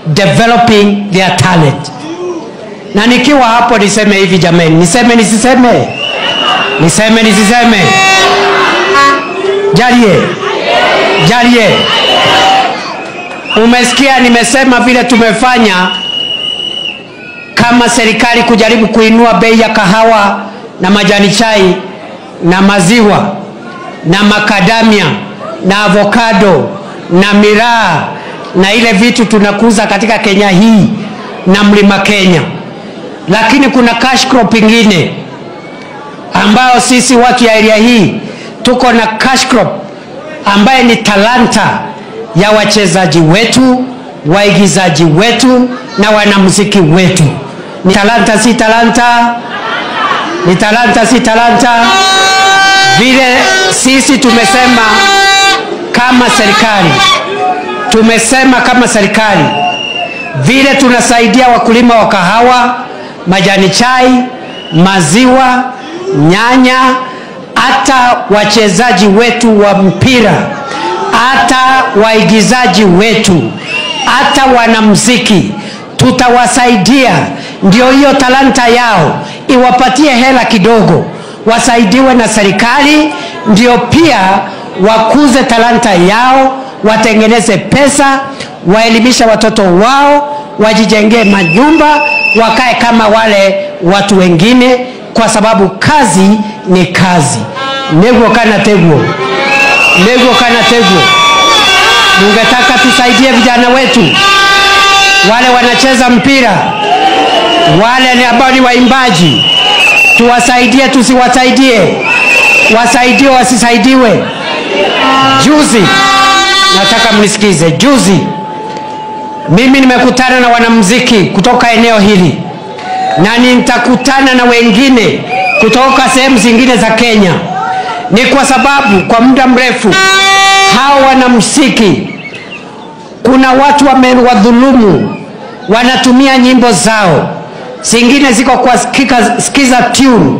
developing their talent. Na nikiwa hapo niseme hivi jameni, niseme nisiseme? Niseme nisiseme? Jalie. Umesikia nimesema vile tumefanya kama serikali kujaribu kuinua bei ya kahawa na majani chai na maziwa na makadamia na avocado na miraa na ile vitu tunakuza katika Kenya hii na mlima Kenya. Lakini kuna cash crop ingine ambao sisi watu ya area hii tuko na cash crop ambaye ni talanta ya wachezaji wetu, waigizaji wetu na wanamuziki wetu. Ni talanta si talanta? Ni talanta si talanta? Vile sisi tumesema kama serikali vile tunasaidia wakulima wa kahawa, majani chai, maziwa, nyanya, hata wachezaji wetu wa mpira, hata waigizaji wetu, hata wanamuziki, tutawasaidia ndio hiyo talanta yao iwapatie hela kidogo, wasaidiwe na serikali ndio pia wakuze talanta yao, watengeneze pesa, waelimisha watoto wao, wajijengee manyumba, wakae kama wale watu wengine, kwa sababu kazi ni kazi. Nego kana tegwo. Mungetaka tusaidie vijana wetu wale wanacheza mpira, wale ambao ni waimbaji, tuwasaidie tusiwasaidie, wasaidie wasisaidiwe. Juzi, nataka mnisikize, juzi mimi nimekutana na wanamuziki kutoka eneo hili na nitakutana na wengine kutoka sehemu zingine za Kenya. Ni kwa sababu kwa muda mrefu hao wanamuziki kuna watu wamewadhulumu, wanatumia nyimbo zao, zingine ziko kwa skiza tune,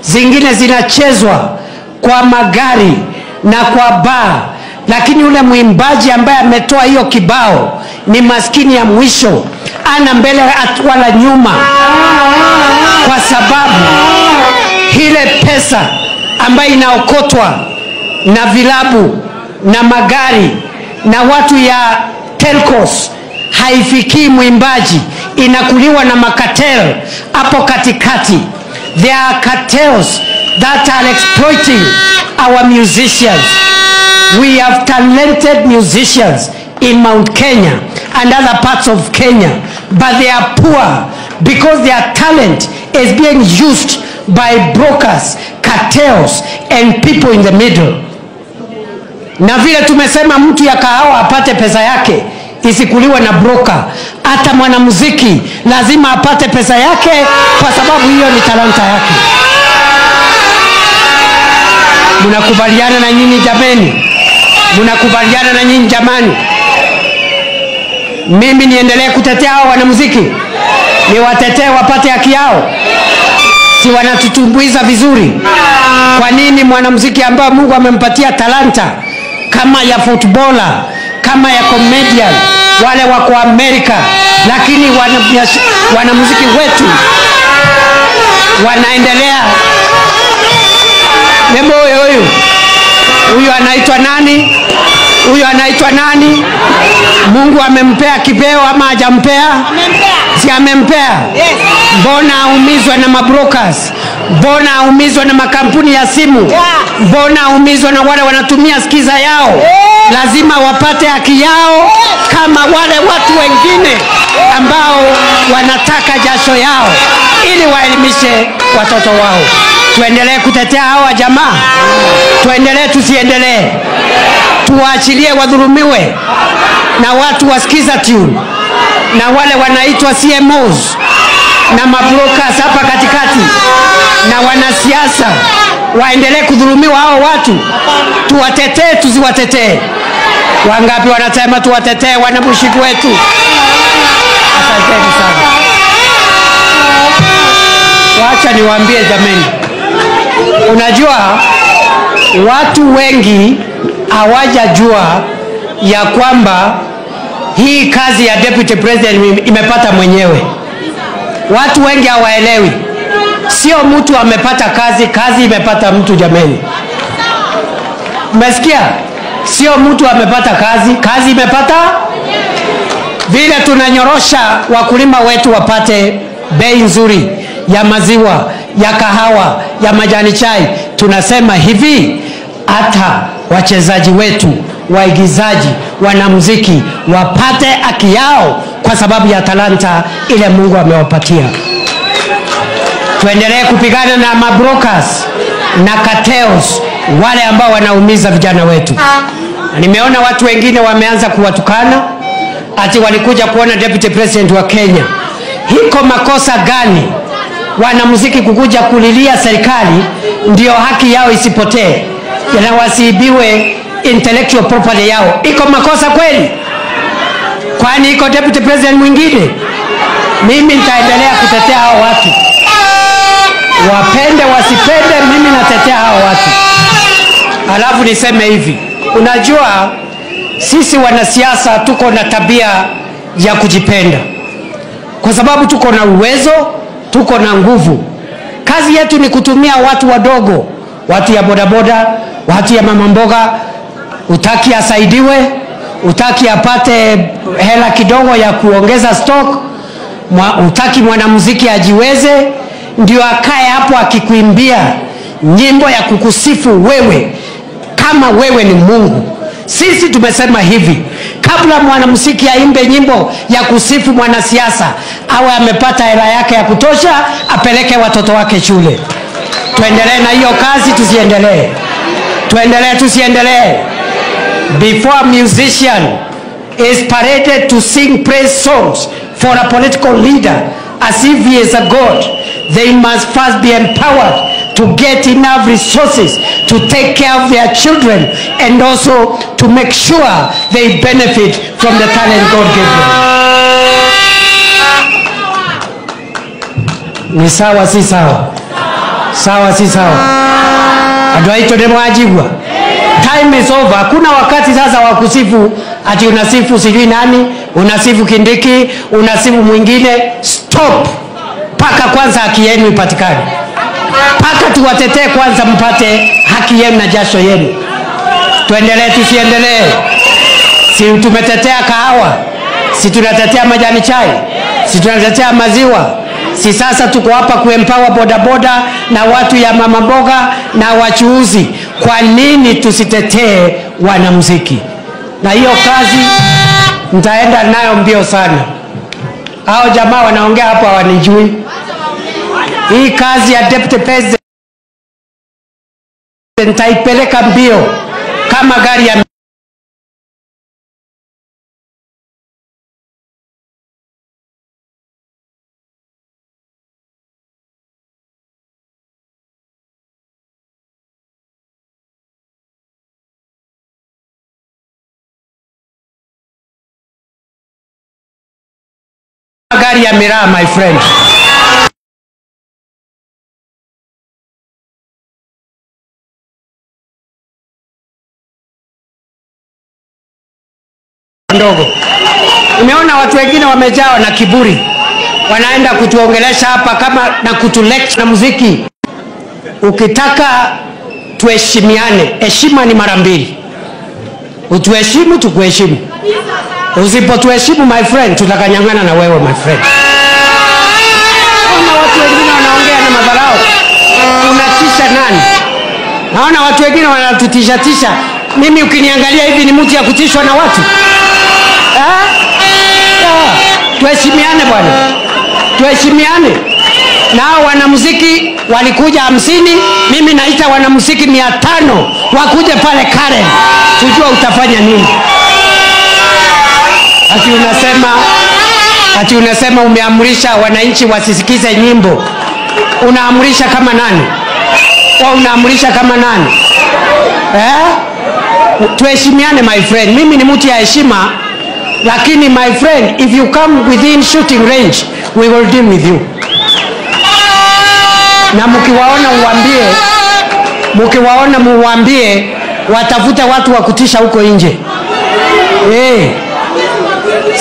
zingine zinachezwa kwa magari na kwa bar, lakini yule mwimbaji ambaye ametoa hiyo kibao ni maskini ya mwisho, ana mbele wala nyuma, kwa sababu ile pesa ambayo inaokotwa na vilabu na magari na watu ya telcos haifikii mwimbaji, inakuliwa na makatel hapo katikati. There are cartels that are exploiting our musicians. We have talented musicians in Mount Kenya and other parts of Kenya, but they are poor because their talent is being used by brokers, cartels and people in the middle. Na vile tumesema mtu ya kahawa apate pesa yake isikuliwe na broker, hata mwanamuziki lazima apate pesa yake, kwa sababu hiyo ni talanta yake. Mnakubaliana na nyinyi jameni? Mnakubaliana na nyinyi jamani? Mimi niendelee kutetea hao wanamuziki? Niwatetee wapate haki yao? Si wanatutumbuiza vizuri? Kwa nini mwanamuziki ambao Mungu amempatia talanta kama ya footballer, kama ya comedian, wale wako Amerika, lakini wanamuziki wetu wanaendelea? Nembo huyu anaitwa nani? Mungu amempea kibeo ama hajampea? Si amempea? Mbona aumizwe na mabrokers? Mbona aumizwe na makampuni ya simu? Mbona aumizwe na wale wanatumia skiza yao? Lazima wapate haki yao kama wale watu wengine ambao wanataka jasho yao ili waelimishe watoto wao. Tuendelee kutetea hawa jamaa? Tuendelee tusiendelee? Tuwaachilie wadhulumiwe na watu wasikiza tune na wale wanaitwa CMOs na mabrokers hapa katikati na wanasiasa waendelee kudhulumiwa hao watu? Tuwatetee tusiwatetee? Wangapi wanasema tuwatetee wanamuziki wetu? Asanteni sana. Wacha niwaambie jameni, unajua watu wengi hawajajua ya kwamba hii kazi ya deputy president imepata mwenyewe. Watu wengi hawaelewi. Sio mtu amepata kazi, kazi imepata mtu jameni. Umesikia? Sio mtu amepata kazi, kazi imepata. Vile tunanyorosha wakulima wetu wapate bei nzuri ya maziwa, ya kahawa, ya majani chai, tunasema hivi hata wachezaji wetu, waigizaji, wanamuziki wapate haki yao kwa sababu ya talanta ile Mungu amewapatia. Tuendelee kupigana na mabrokers na cartels, wale ambao wanaumiza vijana wetu. Nimeona watu wengine wameanza kuwatukana ati walikuja kuona deputy president wa Kenya. Hiko makosa gani wanamuziki kukuja kulilia serikali ndio haki yao isipotee na wasiibiwe intellectual property yao? Iko makosa kweli? Kwani iko deputy president mwingine? Mimi nitaendelea kutetea hao watu, wapende wasipende, mimi natetea hao watu. Alafu niseme hivi, unajua sisi wanasiasa tuko na tabia ya kujipenda kwa sababu tuko na uwezo, tuko na nguvu. Kazi yetu ni kutumia watu wadogo, watu ya bodaboda, watu ya mama mboga. Utaki asaidiwe, utaki apate hela kidogo ya kuongeza stock, utaki mwanamuziki ajiweze ndio akae hapo akikuimbia nyimbo ya kukusifu wewe kama wewe ni Mungu. Sisi tumesema hivi, kabla mwanamuziki aimbe nyimbo ya kusifu mwanasiasa, awe amepata hela yake ya kutosha, apeleke watoto wake shule. Tuendelee na hiyo kazi, tusiendelee. Tuendelee, tusiendelee. Before a musician is paraded to sing praise songs for a political leader as if he is a god, they must first be empowered to get enough resources to take care of their children and also to make sure they benefit from the talent God gave them. Ni sawa si sawa? Sawa si sawa? Adoito demo ajigwa. Time is over. Hakuna wakati sasa wa kusifu ati unasifu sijui nani, unasifu Kindiki, unasifu mwingine. Stop. Paka kwanza haki yenu ipatikane. Paka tuwatetee kwanza mpate haki yenu na jasho yenu. Tuendelee, tusiendelee. Si tumetetea kahawa, si tunatetea majani chai, si tunatetea maziwa. Si sasa tuko hapa kuempower bodaboda na watu ya mama mboga na wachuuzi. Kwa nini tusitetee wanamuziki? Na hiyo kazi nitaenda nayo mbio sana. Hao jamaa wanaongea hapa hawanijui. Hii kazi ya deputy president nitaipeleka mbio kama gari ya miraa, my friend. Ndogo. Umeona watu wengine wamejaa na kiburi, wanaenda kutuongelesha hapa kama na kutulecture na muziki. Ukitaka tuheshimiane, heshima ni mara mbili. Utuheshimu, tukuheshimu. Usipotuheshimu my friend, tutakanyang'ana na wewe my friend. Naona watu wengine wanaongea na madharau. Unatisha nani? Naona watu wengine wanatutisha. Mimi ukiniangalia hivi ni mtu ya kutishwa na watu? Tuheshimiane bwana. Tuheshimiane. Nao wanamuziki walikuja 50, mimi naita wanamuziki 500 wakuje pale Karen. Tujua utafanya nini? Ati unasema umeamrisha wananchi wasisikize nyimbo. Unaamrisha kama nani? Au unaamrisha kama nani? Tuheshimiane my friend. Mimi ni mtu ya heshima, lakini my friend, if you come within shooting range, we will deal with you. Na mkiwaona muambie watafute watu wa kutisha huko nje.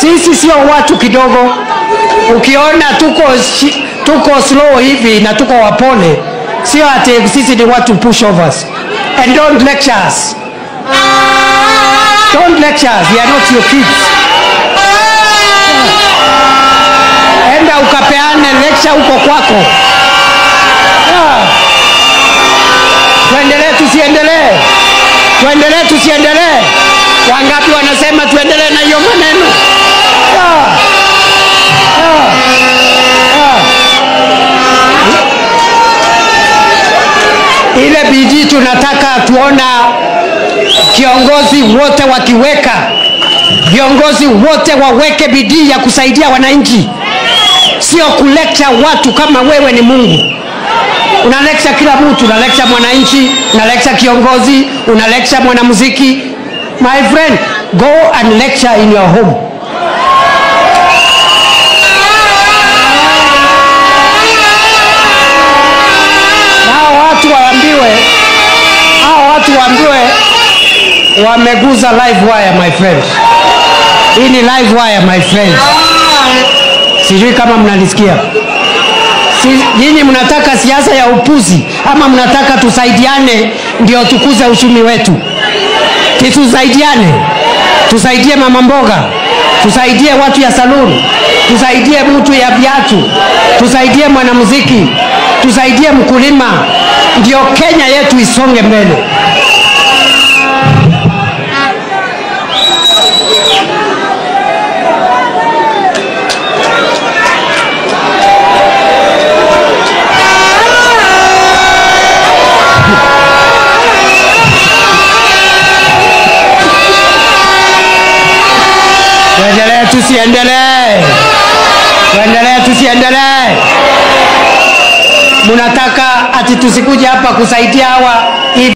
Sisi sio watu kidogo. Ukiona tuko slow hivi na tuko wapole, sio ati sisi ni watu pushovers. And don't lecture us. Don't lecture us. We are not your kids. Enda ukapeane lecture huko kwako. Tuendelee tusiendelee? Tuendelee tusiendelee? Wangapi wanasema tuendelee na hiyo maneno? Ile bidii tunataka tuona kiongozi wote wakiweka, viongozi wote waweke bidii ya kusaidia wananchi, sio kulecture watu kama wewe ni Mungu. Una lecture kila mtu, una lecture mwananchi, una lecture kiongozi, una lecture mwanamuziki. My friend, go and lecture in your home. Watu waambiwe wameguza live wire, my friend. Hii ni live wire, my friend. Sijui kama mnanisikia. Nyinyi mnataka siasa ya upuzi ama mnataka tusaidiane ndio tukuze uchumi wetu? Tusaidiane. Tusaidie mama mboga, tusaidie watu ya saluni, tusaidie mtu ya viatu, tusaidie mwanamuziki, tusaidie mkulima, ndio Kenya yetu isonge mbele. Tuendelee tusiendelee? Tuendelee tusiendelee? Mnataka ati tusikuje hapa kusaidia hawa